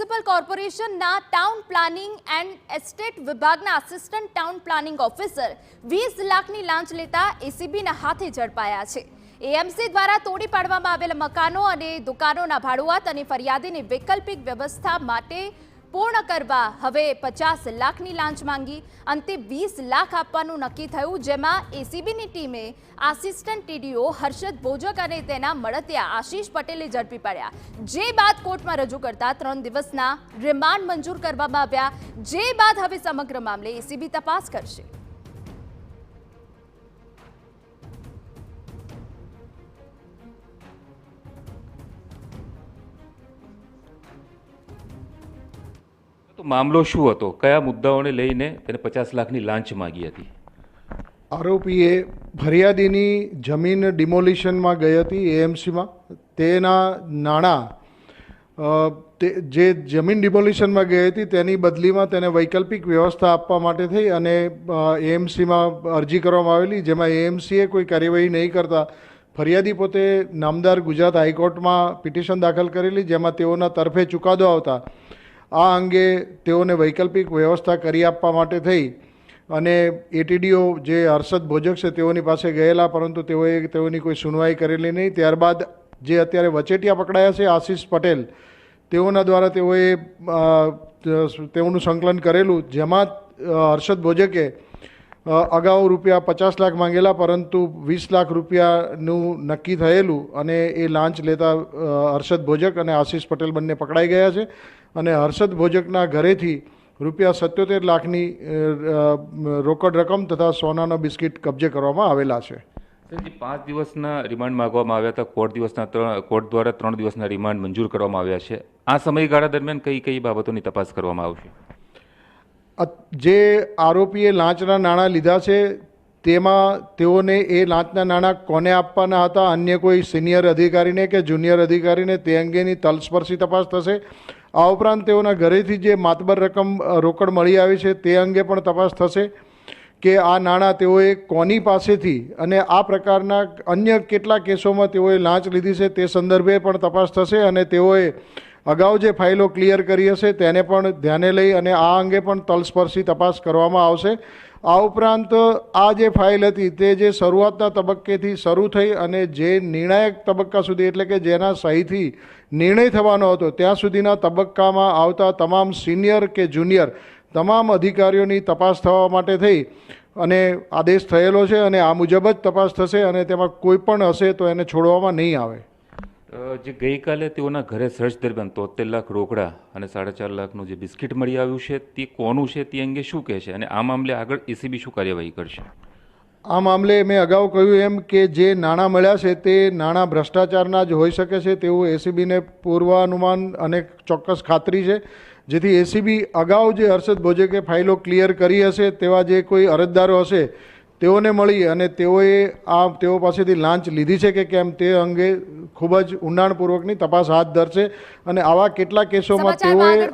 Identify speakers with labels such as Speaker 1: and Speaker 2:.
Speaker 1: Municipal કોર્પોરેશનના town planning and estate વિભાગના assistant town planning officer 20 લાખની લાંચ લેતા એસીબીના હાથે ઝડપાયા છે। એએમસી દ્વારા તોડી પાડવામાં આવેલ મકાનો અને દુકાનોના ભાડુઆત અને ફરિયાદીની વૈકલ્પિક વ્યવસ્થા માટે પૂર્ણ કરવા હવે 50 લાખની લાંચ માંગી। અંતે 20 લાખ આપવાનું નક્કી થયું, જેમાં એસીબીની ટીમે આસિસ્ટન્ટ ટીડીઓ હર્ષદ ભોજક અને તેના મળતિયા આશીષ પટેલે ઝડપી પાડ્યા। જે બાદ કોર્ટમાં રજૂ કરતા 3 દિવસના રિમાન્ડ મંજૂર કરવામાં આવ્યા। જે બાદ હવે સમગ્ર મામલે એસીબી તપાસ કરશે।
Speaker 2: તો મામલો શું હતો, કયા મુદ્દાઓને લઈને તેને 50 લાખની લાંચ માંગી હતી?
Speaker 3: આરોપીએ ફરિયાદીની જમીન ડિમોલિશનમાં ગઈ હતી એએમસીમાં। તેના નાણાં જે જમીન ડિમોલિશનમાં ગઈ હતી તેની બદલીમાં તેને વૈકલ્પિક વ્યવસ્થા આપવા માટે થઈ અને એએમસીમાં અરજી કરવામાં આવેલી, જેમાં એએમસીએ કોઈ કાર્યવાહી નહીં કરતા ફરિયાદી પોતે નામદાર ગુજરાત હાઈકોર્ટમાં પિટિશન દાખલ કરેલી, જેમાં તેઓના તરફે ચુકાદો આવતા આ અંગે તેઓને વૈકલ્પિક વ્યવસ્થા કરી આપવા માટે થઈ અને એટીડીઓ જે હર્ષદ ભોજક છે તેઓની પાસે ગયેલા, પરંતુ તેઓની કોઈ સુનવાઈ કરેલી નહીં। ત્યારબાદ જે અત્યારે વચેટિયા પકડાયા છે આશીષ પટેલ, તેઓના દ્વારા તેઓનું સંકલન કરેલું, જેમાં હર્ષદ ભોજકે અગાઉ રૂપિયા 50 લાખ માંગેલા, પરંતુ 20 લાખ રૂપિયાનું નક્કી થયેલું અને એ લાંચ લેતા હર્ષદ ભોજક અને આશીષ પટેલ બંને પકડાઈ ગયા છે અને હર્ષદ ભોજકના ઘરેથી રૂપિયા 77 લાખની રોકડ રકમ તથા સોનાના બિસ્કિટ કબજે કરવામાં આવેલા છે।
Speaker 2: 5 દિવસના રિમાન્ડ માંગવામાં આવ્યા હતા, કોર્ટ દ્વારા 3 દિવસના રિમાન્ડ મંજૂર કરવામાં આવ્યા છે। આ સમયગાળા દરમિયાન કઈ કઈ બાબતોની તપાસ કરવામાં આવશે?
Speaker 3: જે આરોપીએ લાંચના નાણાં લીધા છે તેમાં તેઓને એ લાંચના નાણાં કોને આપવાના હતા, અન્ય કોઈ સિનિયર અધિકારીને કે જુનિયર અધિકારીને, તે અંગેની તલસ્પર્શી તપાસ થશે। આ ઉપરાંત તેઓના ઘરેથી જે માતબર રકમ રોકડ મળી આવી છે તે અંગે પણ તપાસ થશે કે આ નાણાં તેઓએ કોની પાસેથી અને આ પ્રકારના અન્ય કેટલા કેસોમાં તેઓએ લાંચ લીધી છે તે સંદર્ભે પણ તપાસ થશે અને તેઓએ અગાઉ જે ફાઇલો ક્લિયર કરી હશે તેને પણ ધ્યાને લઈ અને આ અંગે પણ તલસ્પર્શી તપાસ કરવામાં આવશે। આ ઉપરાંત આ જે ફાઇલ હતી તે જે શરૂઆતના તબક્કેથી શરૂ થઈ અને જે નિર્ણાયક તબક્કા સુધી, એટલે કે જેના સહીથી નિર્ણય થવાનો હતો ત્યાં સુધીના તબક્કામાં આવતા તમામ સિનિયર કે જુનિયર તમામ અધિકારીઓની તપાસ થવા માટે થઈ અને આદેશ થયેલો છે અને આ મુજબ જ તપાસ થશે અને તેમાં કોઈ પણ હશે તો એને છોડવામાં નહીં આવે।
Speaker 2: જે ગઈકાલે તેઓના ઘરે સર્ચ દરમિયાન 73 લાખ રોકડા અને 4.5 લાખનું જે બિસ્કિટ મળી આવ્યું છે તે કોનું છે, તે અંગે શું કહેશે અને આ મામલે આગળ એસીબી શું કાર્યવાહી કરશે?
Speaker 3: આ મામલે મેં અગાઉ કહ્યું એમ કે જે નાણાં મળ્યા છે તે નાણાં ભ્રષ્ટાચારના જ હોઈ શકે છે તેવું એસીબીને પૂર્વાનુમાન અને ચોક્કસ ખાતરી છે, જેથી એસીબી અગાઉ જે હર્ષદ ભોજકે ફાઇલો ક્લિયર કરી હશે તેવા જે કોઈ અરજદારો હશે તેઓને મળી અને તેઓ પાસેથી લાંચ લીધી છે કે કેમ તે અંગે ખૂબ જ ઊંડાણપૂર્વકની તપાસ હાથ ધરશે અને આવા કેટલા કેસોમાં તેઓએ